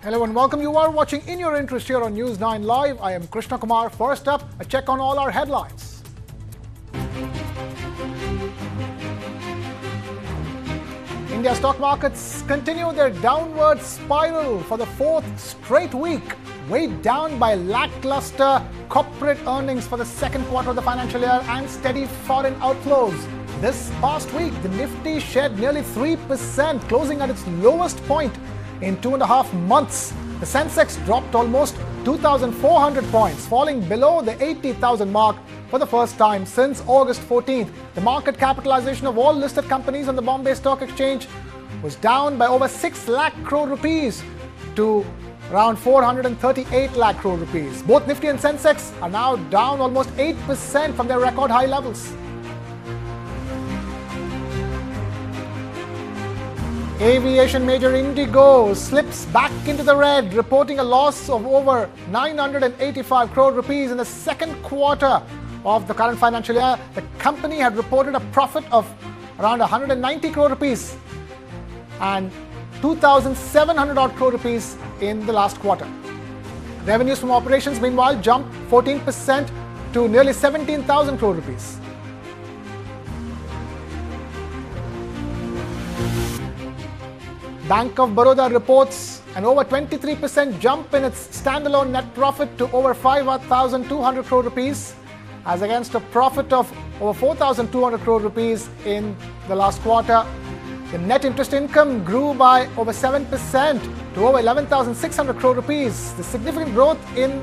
Hello and welcome. You are watching In Your Interest here on News 9 Live. I am Krishna Kumar. First up, a check on all our headlines. India stock markets continue their downward spiral for the fourth straight week, weighed down by lackluster corporate earnings for the second quarter of the financial year and steady foreign outflows. This past week, the Nifty shed nearly 3%, closing at its lowest point in 2.5 months. The Sensex dropped almost 2,400 points, falling below the 80,000 mark for the first time since August 14th. The market capitalization of all listed companies on the Bombay Stock Exchange was down by over 6 lakh crore rupees to around 438 lakh crore rupees. Both Nifty and Sensex are now down almost 8% from their record high levels. Aviation major Indigo slips back into the red, reporting a loss of over 985 crore rupees in the second quarter of the current financial year. The company had reported a profit of around 190 crore rupees and 2,700 odd crore rupees in the last quarter. Revenues from operations, meanwhile, jumped 14% to nearly 17,000 crore rupees. Bank of Baroda reports an over 23% jump in its standalone net profit to over 5,200 crore rupees, as against a profit of over 4,200 crore rupees in the last quarter. The net interest income grew by over 7% to over 11,600 crore rupees. The significant growth in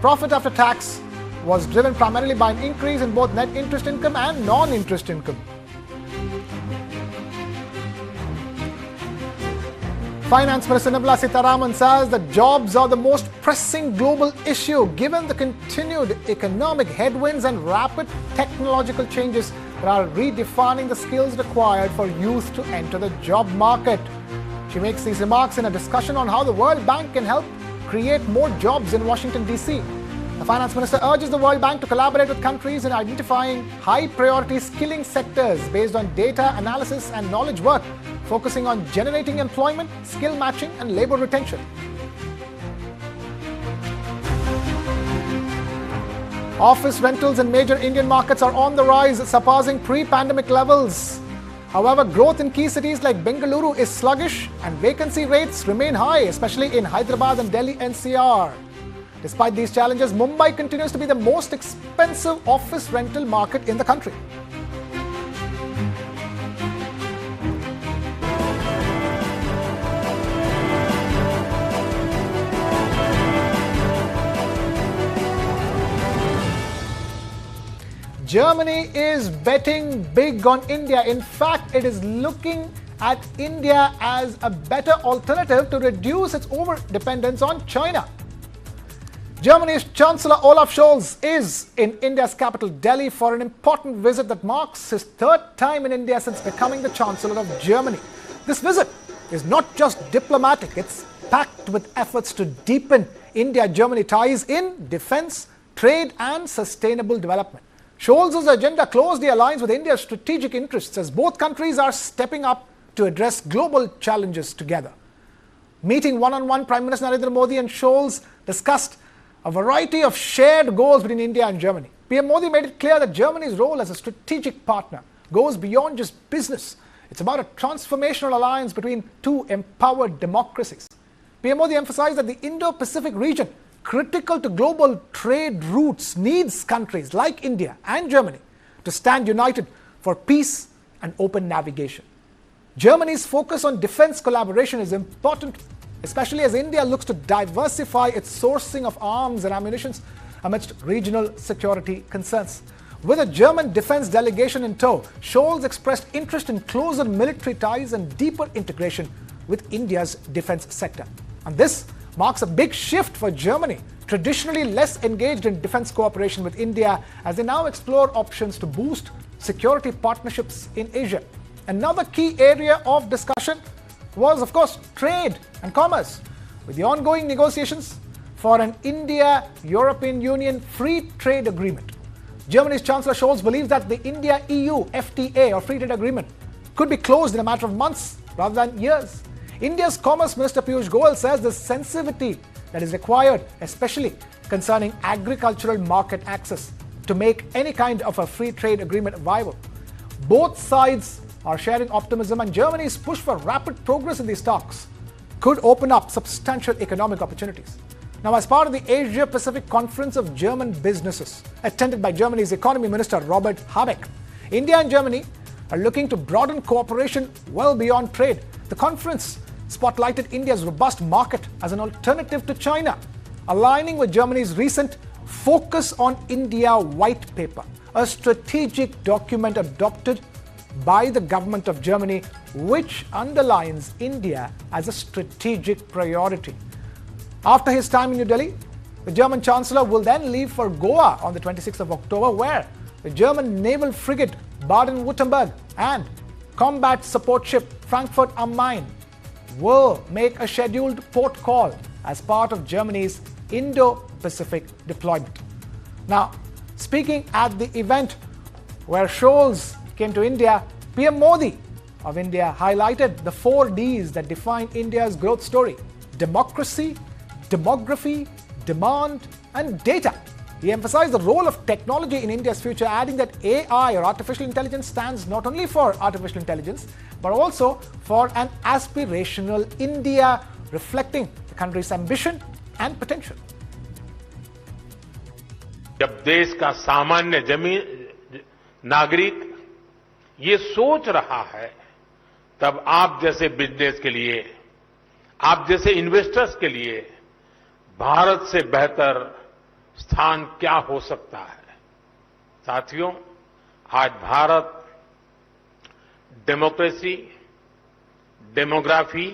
profit after tax was driven primarily by an increase in both net interest income and non-interest income. Finance Minister Nirmala Sitharaman says that jobs are the most pressing global issue given the continued economic headwinds and rapid technological changes that are redefining the skills required for youth to enter the job market. She makes these remarks in a discussion on how the World Bank can help create more jobs in Washington, D.C. The Finance Minister urges the World Bank to collaborate with countries in identifying high-priority skilling sectors based on data analysis and knowledge work, focusing on generating employment, skill matching, and labor retention. Office rentals in major Indian markets are on the rise, surpassing pre-pandemic levels. However, growth in key cities like Bengaluru is sluggish and vacancy rates remain high, especially in Hyderabad and Delhi NCR. Despite these challenges, Mumbai continues to be the most expensive office rental market in the country. Germany is betting big on India. In fact, it is looking at India as a better alternative to reduce its over-dependence on China. Germany's Chancellor Olaf Scholz is in India's capital, Delhi, for an important visit that marks his third time in India since becoming the Chancellor of Germany. This visit is not just diplomatic, it's packed with efforts to deepen India-Germany ties in defense, trade, and sustainable development. Scholz's agenda closely aligns with India's strategic interests as both countries are stepping up to address global challenges together. Meeting one-on-one, Prime Minister Narendra Modi and Scholz discussed a variety of shared goals between India and Germany. PM Modi made it clear that Germany's role as a strategic partner goes beyond just business. It's about a transformational alliance between two empowered democracies. PM Modi emphasized that the Indo-Pacific region, critical to global trade routes, needs countries like India and Germany to stand united for peace and open navigation. Germany's focus on defense collaboration is important, especially as India looks to diversify its sourcing of arms and ammunition amidst regional security concerns. With a German defense delegation in tow, Scholz expressed interest in closer military ties and deeper integration with India's defense sector. And this marks a big shift for Germany, traditionally less engaged in defense cooperation with India, as they now explore options to boost security partnerships in Asia. Another key area of discussion was, of course, trade and commerce, with the ongoing negotiations for an India-European Union free trade agreement. Germany's Chancellor Scholz believes that the India-EU FTA, or free trade agreement, could be closed in a matter of months rather than years. India's Commerce Minister Piyush Goyal says the sensitivity that is required, especially concerning agricultural market access, to make any kind of a free trade agreement viable. Both sides are sharing optimism, and Germany's push for rapid progress in these talks could open up substantial economic opportunities. Now, as part of the Asia-Pacific Conference of German Businesses, attended by Germany's Economy Minister Robert Habeck, India and Germany are looking to broaden cooperation well beyond trade. The conference spotlighted India's robust market as an alternative to China, aligning with Germany's recent Focus on India White Paper, a strategic document adopted by the government of Germany, which underlines India as a strategic priority. After his time in New Delhi, the German Chancellor will then leave for Goa on the 26th of October, where the German naval frigate Baden-Württemberg and combat support ship Frankfurt am Main will make a scheduled port call as part of Germany's Indo-Pacific deployment. Now, speaking at the event where Scholz came to India, PM Modi of India highlighted the 4 Ds that define India's growth story: democracy, demography, demand, and data. He emphasized the role of technology in India's future, adding that AI, or artificial intelligence, stands not only for artificial intelligence, but also for an aspirational India, reflecting the country's ambition and potential. जब देश का सामान्य नागरिक ये सोच रहा है, तब आप जैसे बिजनेस के लिए, आप जैसे इन्वेस्टर्स के लिए भारत से बेहतर स्थान क्या हो सकता है। साथियों, आज भारत डेमोक्रेसी, डेमोग्राफी,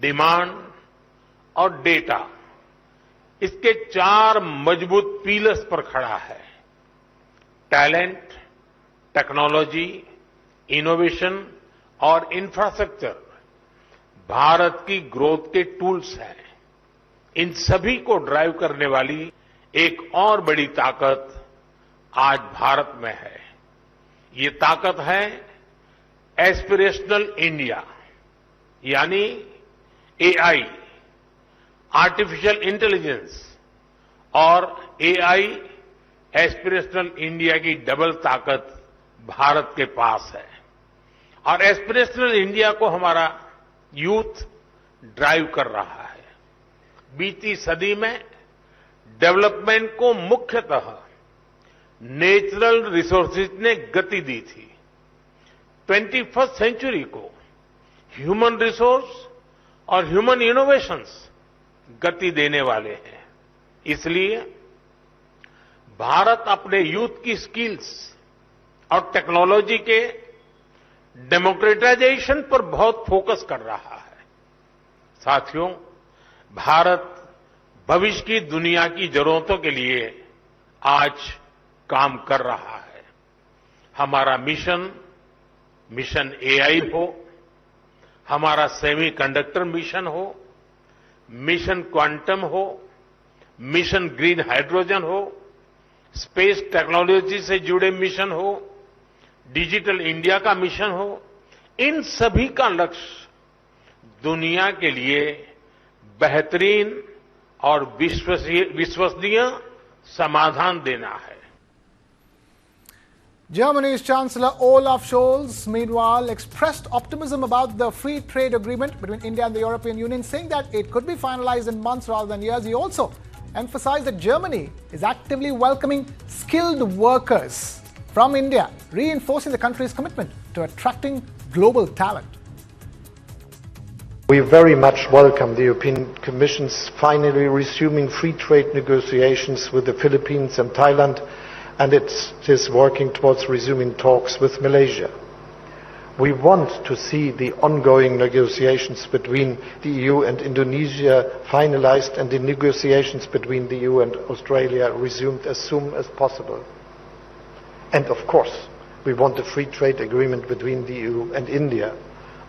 डिमांड और डेटा, इसके 4 मजबूत पिलर्स पर खड़ा है। टैलेंट, टेक्नोलॉजी, इनोवेशन और इंफ्रास्ट्रक्चर भारत की ग्रोथ के टूल्स हैं। इन सभी को ड्राइव करने वाली एक और बड़ी ताकत आज भारत में है। ये ताकत है एस्पिरेशनल इंडिया, यानी एआई, आर्टिफिशियल इंटेलिजेंस और एआई एस्पिरेशनल इंडिया की डबल ताकत भारत के पास है। और एस्पिरेशनल इंडिया को हमारा यूथ ड्राइव कर रहा है। बीती सदी में डेवलपमेंट को मुख्यतः नेचुरल रिसोर्सेज ने गति दी थी। 21st सेंचुरी को ह्यूमन रिसोर्स और ह्यूमन इनोवेशंस गति देने वाले हैं। इसलिए भारत अपने यूथ की स्किल्स और टेक्नोलॉजी के डेमोक्रेटाइजेशन पर बहुत फोकस कर रहा है। साथियों, भारत भविष्य की दुनिया की जरूरतों के लिए आज काम कर रहा है। हमारा मिशन एआई हो, हमारा सेमीकंडक्टर मिशन हो, मिशन क्वांटम हो, मिशन ग्रीन हाइड्रोजन हो, स्पेस टेक्नोलॉजी से जुड़े मिशन हो, डिजिटल इंडिया का मिशन हो, इन सभी का लक्ष्य दुनिया के लिए बेहतरीन और विश्वसनीय समाधान देना है। Germany's Chancellor Olaf Scholz, meanwhile, expressed optimism about the free trade agreement between India and the European Union, saying that it could be finalized in months rather than years. He also emphasized that Germany is actively welcoming skilled workers from India, reinforcing the country's commitment to attracting global talent. We very much welcome the European Commission's finally resuming free trade negotiations with the Philippines and Thailand, and it is working towards resuming talks with Malaysia. We want to see the ongoing negotiations between the EU and Indonesia finalized and the negotiations between the EU and Australia resumed as soon as possible. And of course, we want a free trade agreement between the EU and India.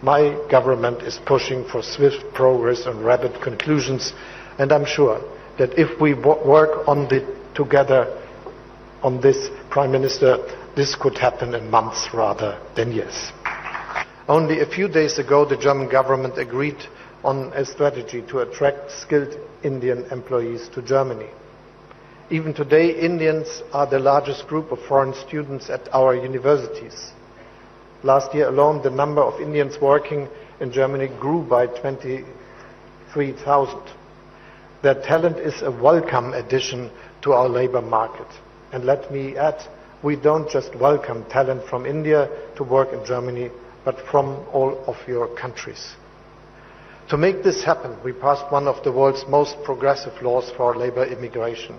My government is pushing for swift progress and rapid conclusions, and I'm sure that if we work together on this, Prime Minister, this could happen in months rather than years. Only a few days ago, the German government agreed on a strategy to attract skilled Indian employees to Germany. Even today, Indians are the largest group of foreign students at our universities. Last year alone, the number of Indians working in Germany grew by 23,000. Their talent is a welcome addition to our labor market. And let me add, we don't just welcome talent from India to work in Germany, but from all of your countries. To make this happen, we passed one of the world's most progressive laws for labor immigration.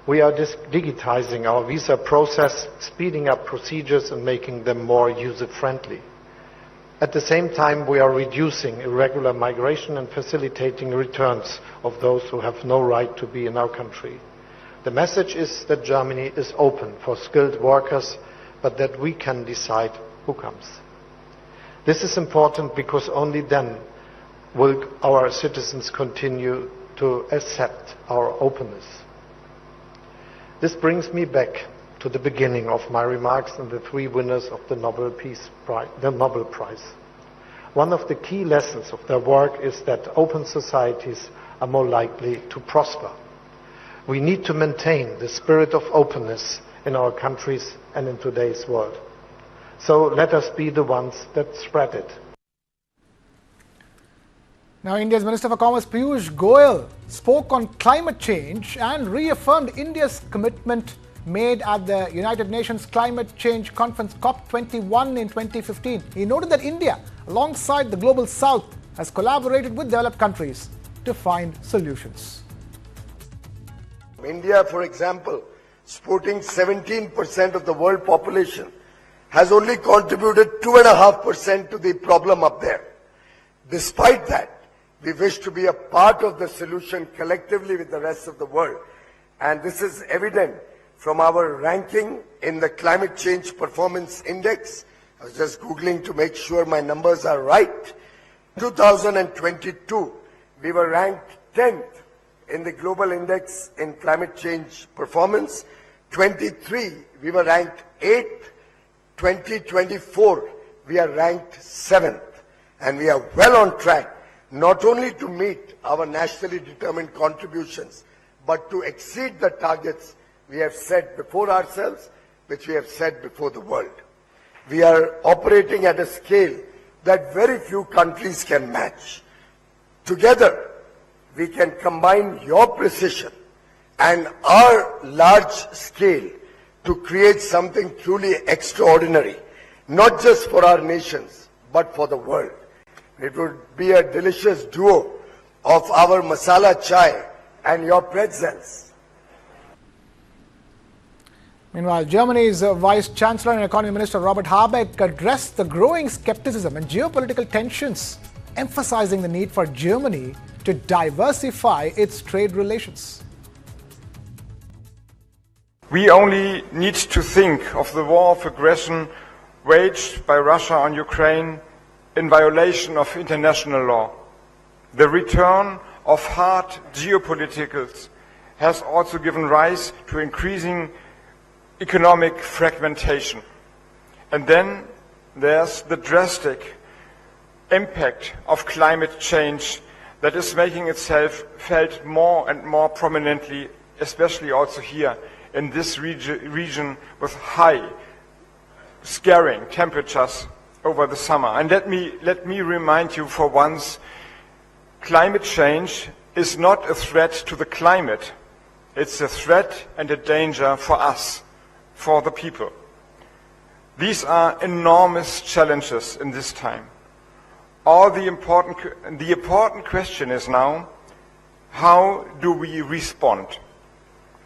We are digitizing our visa process, speeding up procedures and making them more user-friendly. At the same time, we are reducing irregular migration and facilitating returns of those who have no right to be in our country. The message is that Germany is open for skilled workers, but that we can decide who comes. This is important because only then will our citizens continue to accept our openness. This brings me back to the beginning of my remarks on the three winners of the Nobel Prize. One of the key lessons of their work is that open societies are more likely to prosper. We need to maintain the spirit of openness in our countries and in today's world. So let us be the ones that spread it. Now, India's Minister for Commerce Piyush Goyal spoke on climate change and reaffirmed India's commitment made at the United Nations Climate Change Conference COP21 in 2015. He noted that India, alongside the Global South, has collaborated with developed countries to find solutions. India, for example, sporting 17% of the world population, has only contributed 2.5% to the problem up there. Despite that, we wish to be a part of the solution collectively with the rest of the world. And this is evident from our ranking in the Climate Change Performance Index. I was just Googling to make sure my numbers are right. 2022, we were ranked 10th in the global index in climate change performance. 23, we were ranked 8th. 2024, we are ranked 7th. And we are well on track not only to meet our nationally determined contributions, but to exceed the targets we have set before ourselves, which we have set before the world. We are operating at a scale that very few countries can match. Together, we can combine your precision and our large scale to create something truly extraordinary, not just for our nations, but for the world. It would be a delicious duo of our masala chai and your pretzels. Meanwhile, Germany's Vice Chancellor and Economy Minister Robert Habeck addressed the growing skepticism and geopolitical tensions, emphasizing the need for Germany to diversify its trade relations. We only need to think of the war of aggression waged by Russia on Ukraine in violation of international law. The return of hard geopoliticals has also given rise to increasing economic fragmentation. And then there's the drastic impact of climate change that is making itself felt more and more prominently, especially also here in this region with high, scaring temperatures over the summer. And let me remind you for once, climate change is not a threat to the climate. It's a threat and a danger for us, for the people. These are enormous challenges in this time. The important question is now, how do we respond?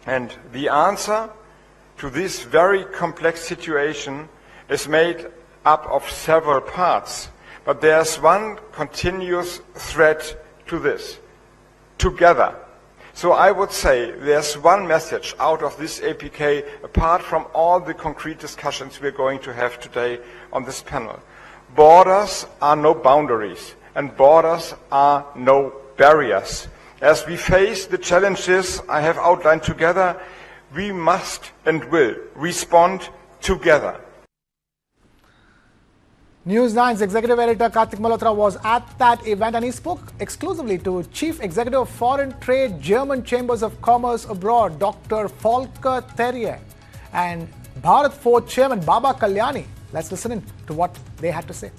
And the answer to this very complex situation is made up of several parts, but there's one continuous thread to this: together. So I would say there's one message out of this APK, apart from all the concrete discussions we're going to have today on this panel. Borders are no boundaries, and borders are no barriers. As we face the challenges I have outlined together, we must and will respond together. News 9's executive editor Karthik Malhotra was at that event and he spoke exclusively to Chief Executive of Foreign Trade, German Chambers of Commerce Abroad, Dr. Volker Therier, and Bharat Forge Chairman Baba Kalyani. Let's listen in to what they had to say.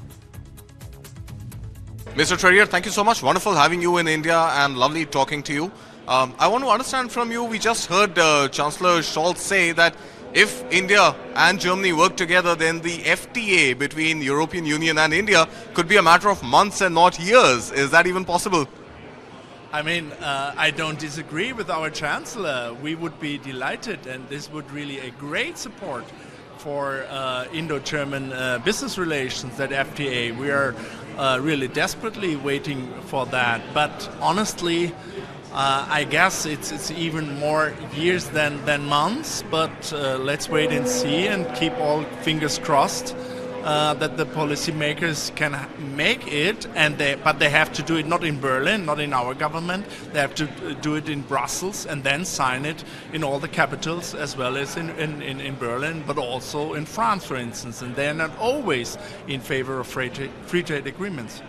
Mr. Therier, thank you so much. Wonderful having you in India and lovely talking to you. I want to understand from you, we just heard Chancellor Scholz say that if India and Germany work together, then the FTA between European Union and India could be a matter of months and not years. Is that even possible? I mean, I don't disagree with our Chancellor. We would be delighted, and this would really a great support for Indo-German business relations, that FTA. We are really desperately waiting for that. But honestly, I guess it's even more years than months, but let's wait and see and keep all fingers crossed that the policymakers can make it, but they have to do it not in Berlin, not in our government. They have to do it in Brussels and then sign it in all the capitals as well as in Berlin, but also in France, for instance. And they're not always in favor of free trade agreements.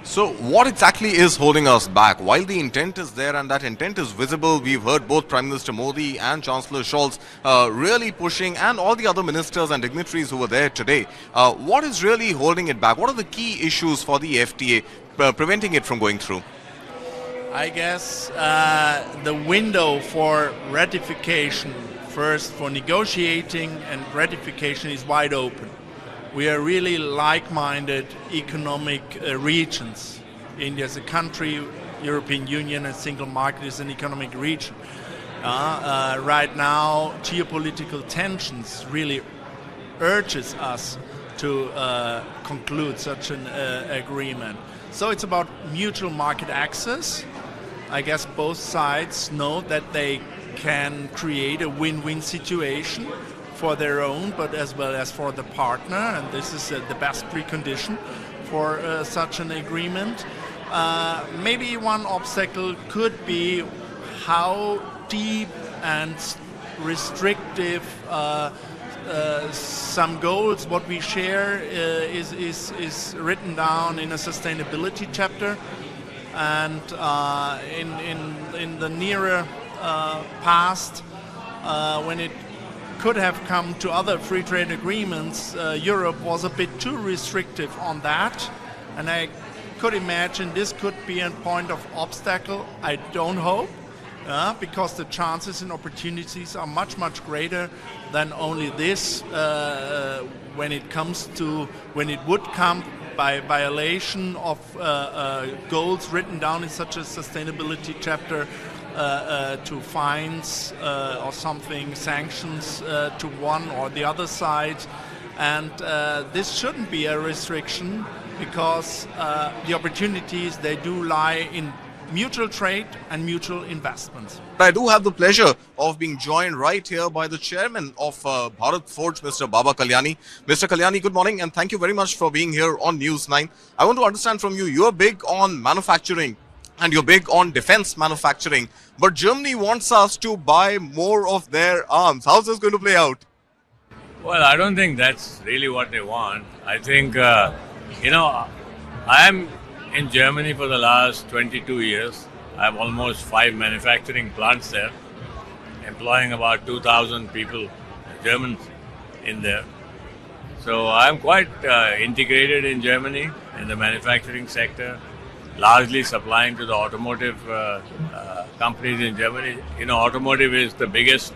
So what exactly is holding us back? While the intent is there and that intent is visible, we've heard both Prime Minister Modi and Chancellor Scholz really pushing, and all the other ministers and dignitaries who were there today. What is really holding it back? What are the key issues for the FTA preventing it from going through? I guess the window for ratification, first for negotiating and ratification, is wide open. We are really like-minded economic regions. India is a country, European Union and single market is an economic region. Right now, geopolitical tensions really urges us to conclude such an agreement. So it's about mutual market access. I guess both sides know that they can create a win-win situation for their own, but as well as for the partner, and this is the best precondition for such an agreement. Maybe one obstacle could be how deep and restrictive some goals, what we share is written down in a sustainability chapter, and in the nearer past, when it could have come to other free trade agreements, Europe was a bit too restrictive on that, and I could imagine this could be a point of obstacle. I don't hope, because the chances and opportunities are much greater than only this when it would come by violation of goals written down in such a sustainability chapter, to fines or something, sanctions to one or the other side. And this shouldn't be a restriction, because the opportunities, they do lie in mutual trade and mutual investments. I do have the pleasure of being joined right here by the chairman of Bharat Forge, Mr. Baba Kalyani. Mr. Kalyani, good morning and thank you very much for being here on News 9. I want to understand from you, you're big on manufacturing and you're big on defense manufacturing, but Germany wants us to buy more of their arms. How's this going to play out? Well, I don't think that's really what they want. I think, I'm in Germany for the last 22 years. I have almost 5 manufacturing plants there, employing about 2,000 people, Germans, in there. So I'm quite integrated in Germany, in the manufacturing sector, largely supplying to the automotive companies in Germany. Automotive is the biggest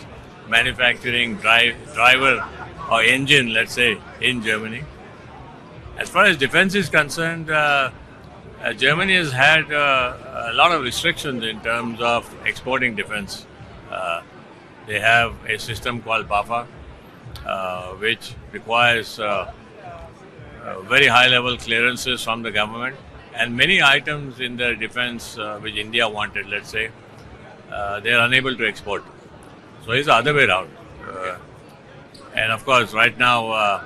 manufacturing driver or engine, let's say, in Germany. As far as defense is concerned, Germany has had a lot of restrictions in terms of exporting defense. They have a system called BAFA, which requires very high-level clearances from the government. And many items in the defense which India wanted, let's say, they are unable to export. So it's the other way around. And of course, right now,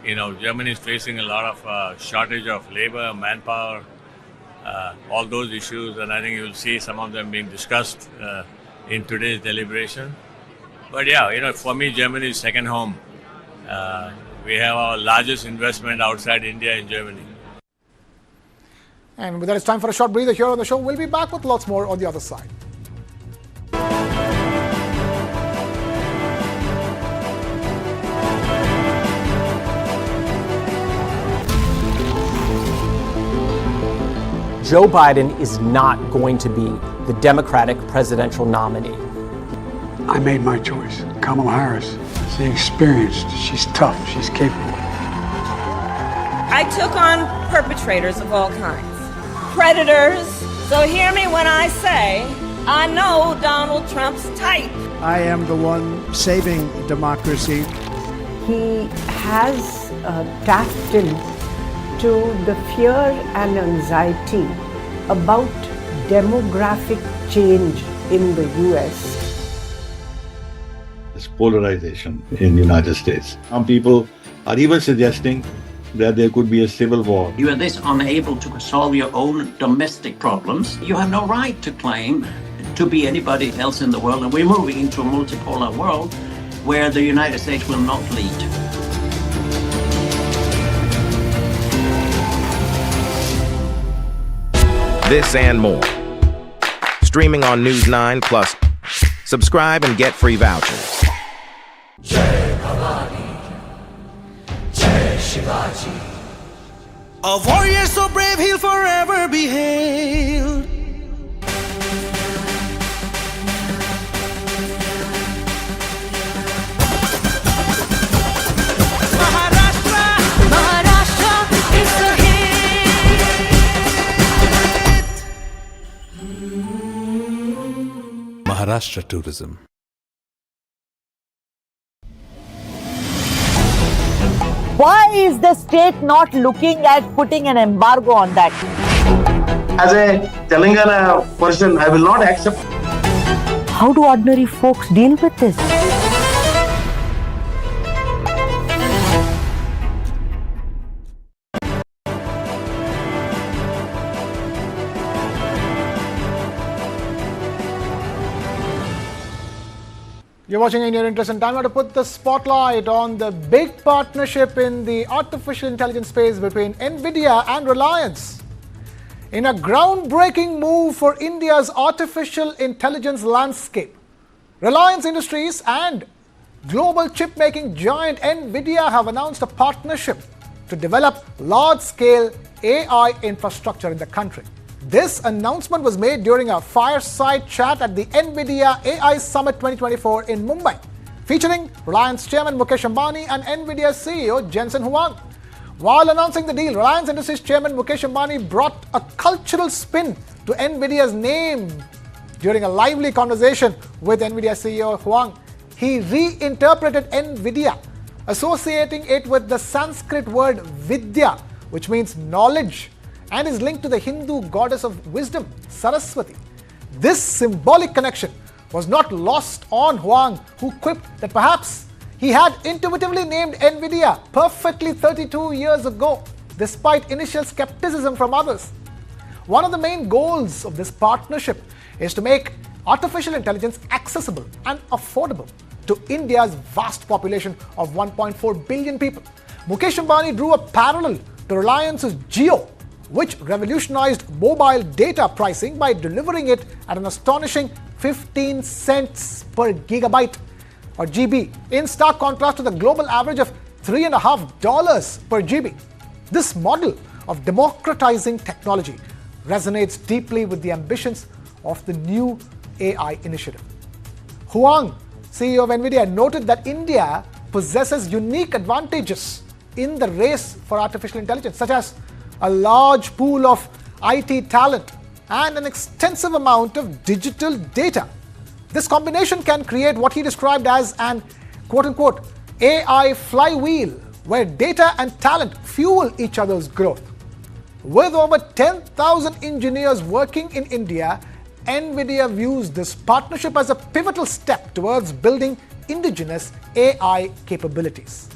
Germany is facing a lot of shortage of labor, manpower, all those issues, and I think you'll see some of them being discussed in today's deliberation. But yeah, for me, Germany is second home. We have our largest investment outside India in Germany. And with that, it's time for a short breather here on the show. We'll be back with lots more on the other side. Joe Biden is not going to be the Democratic presidential nominee. I made my choice. Kamala Harris. She's experienced. She's tough. She's capable. I took on perpetrators of all kinds. Predators. So hear me when I say, I know Donald Trump's type. I am the one saving democracy. He has tapped into the fear and anxiety about demographic change in the US. This polarization in the United States. Some people are even suggesting that there could be a civil war. You are this unable to solve your own domestic problems. You have no right to claim to be anybody else in the world. And we're moving into a multipolar world where the United States will not lead. This and more. Streaming on News 9 Plus. Subscribe and get free vouchers. Jai Bhavani, Jai Shivaji. A warrior so brave he'll forever be hailed. Maharashtra tourism. Why is the state not looking at putting an embargo on that? As a Telangana person, I will not accept. How do ordinary folks deal with this? You're watching In Your Interest, and time now to put the spotlight on the big partnership in the artificial intelligence space between Nvidia and Reliance. In a groundbreaking move for India's artificial intelligence landscape, Reliance Industries and global chip-making giant Nvidia have announced a partnership to develop large-scale AI infrastructure in the country. This announcement was made during a fireside chat at the Nvidia AI Summit 2024 in Mumbai, featuring Reliance Chairman Mukesh Ambani and Nvidia CEO Jensen Huang. While announcing the deal, Reliance Industries Chairman Mukesh Ambani brought a cultural spin to Nvidia's name during a lively conversation with Nvidia CEO Huang. He reinterpreted Nvidia, associating it with the Sanskrit word Vidya, which means knowledge, and is linked to the Hindu goddess of wisdom, Saraswati. This symbolic connection was not lost on Huang, who quipped that perhaps he had intuitively named Nvidia perfectly 32 years ago, despite initial skepticism from others. One of the main goals of this partnership is to make artificial intelligence accessible and affordable to India's vast population of 1.4 billion people. Mukesh Ambani drew a parallel to Reliance's Jio, which revolutionized mobile data pricing by delivering it at an astonishing 15 cents per gigabyte or GB, in stark contrast to the global average of $3.50 per GB. This model of democratizing technology resonates deeply with the ambitions of the new AI initiative. Huang, CEO of Nvidia, noted that India possesses unique advantages in the race for artificial intelligence, such as a large pool of IT talent and an extensive amount of digital data. This combination can create what he described as an quote-unquote AI flywheel, where data and talent fuel each other's growth. With over 10,000 engineers working in India, Nvidia views this partnership as a pivotal step towards building indigenous AI capabilities.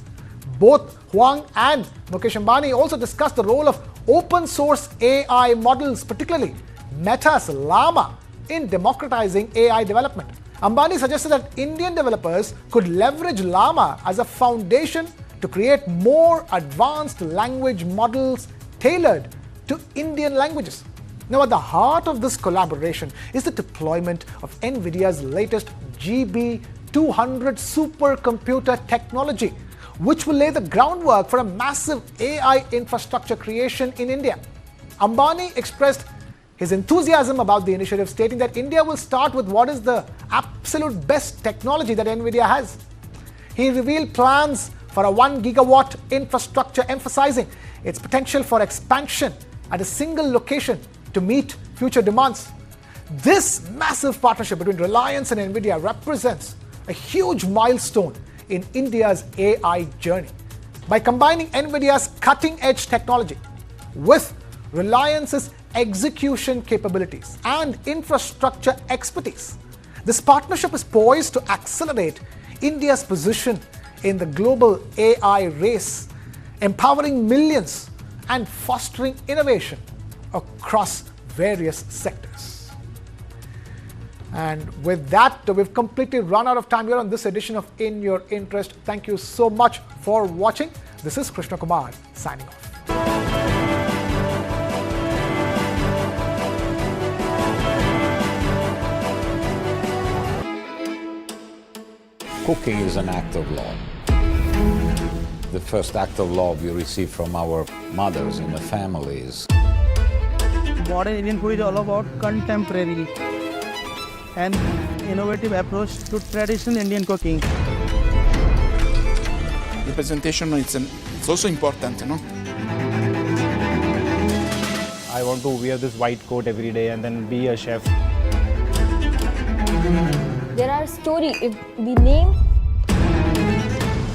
Both Huang and Mukesh Ambani also discussed the role of open source AI models, particularly Meta's Llama, in democratizing AI development. Ambani suggested that Indian developers could leverage Llama as a foundation to to create more advanced language models tailored to Indian languages. Now, at the heart of this collaboration is the deployment of Nvidia's latest GB200 supercomputer technology, which will lay the groundwork for a massive AI infrastructure creation in India. Ambani expressed his enthusiasm about the initiative, stating that India will start with what is the absolute best technology that Nvidia has. He revealed plans for a 1 gigawatt infrastructure, emphasizing its potential for expansion at a single location to meet future demands. This massive partnership between Reliance and Nvidia represents a huge milestone in India's AI journey. By combining Nvidia's cutting-edge technology with Reliance's execution capabilities and infrastructure expertise, this partnership is poised to accelerate India's position in the global AI race, empowering millions and fostering innovation across various sectors. And with that, we've completely run out of time here on this edition of In Your Interest. Thank you so much for watching. This is Krishna Kumar signing off. Cooking is an act of law. The first act of law we receive from our mothers in the families. Modern Indian food is all about contemporary and innovative approach to traditional Indian cooking. The presentation it's also important, no? I want to wear this white coat every day and then be a chef. There are stories. If we name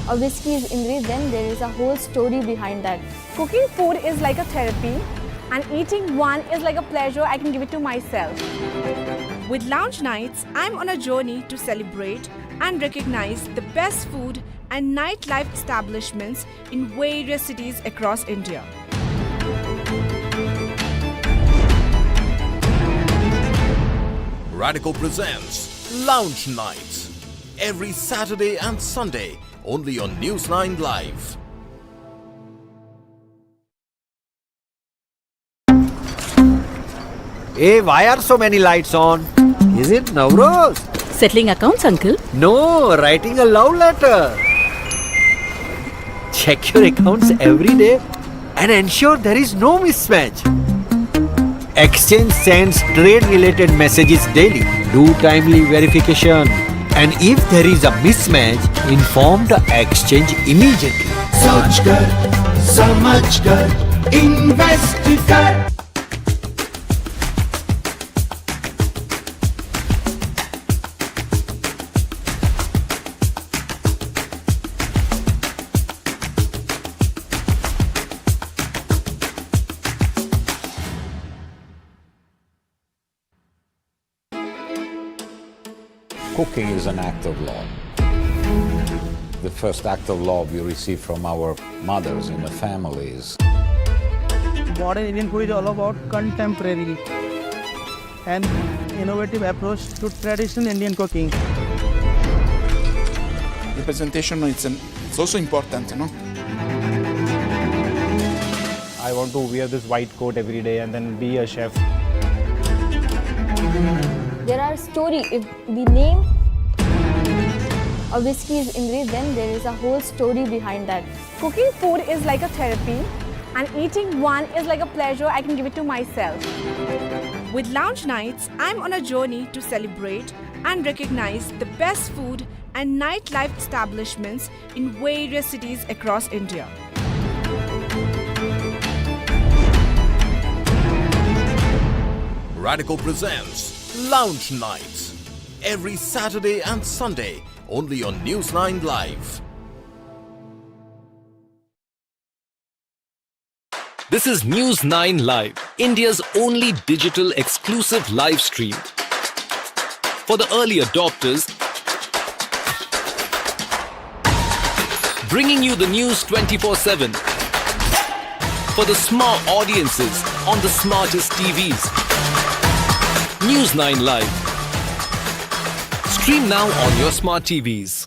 a whiskey's ingredients, then there is a whole story behind that. Cooking food is like a therapy, and eating one is like a pleasure I can give it to myself. With Lounge Nights, I'm on a journey to celebrate and recognize the best food and nightlife establishments in various cities across India. Radical presents Lounge Nights every Saturday and Sunday only on News 9 Live. Hey, why are so many lights on? Is it Navroz? Settling accounts, uncle? No, writing a love letter. Check your accounts every day and ensure there is no mismatch. Exchange sends trade-related messages daily. Do timely verification. And if there is a mismatch, inform the exchange immediately. सोच कर, समझ कर, invest कर. Cooking is an act of law. The first act of law we receive from our mothers in the families. Modern Indian food is all about contemporary and innovative approach to traditional Indian cooking. The presentation it's also important, no? I want to wear this white coat every day and then be a chef. There are stories. If we name a whiskey's ingredients, then there is a whole story behind that. Cooking food is like a therapy, and eating one is like a pleasure I can give it to myself. With Lounge Nights, I'm on a journey to celebrate and recognize the best food and nightlife establishments in various cities across India. Radical presents Lounge Nights every Saturday and Sunday only on News 9 Live. This is News 9 Live, India's only digital exclusive live stream. For the early adopters, bringing you the news 24/7. For the smart audiences on the smartest TVs. News 9 Live. Stream now on your smart TVs.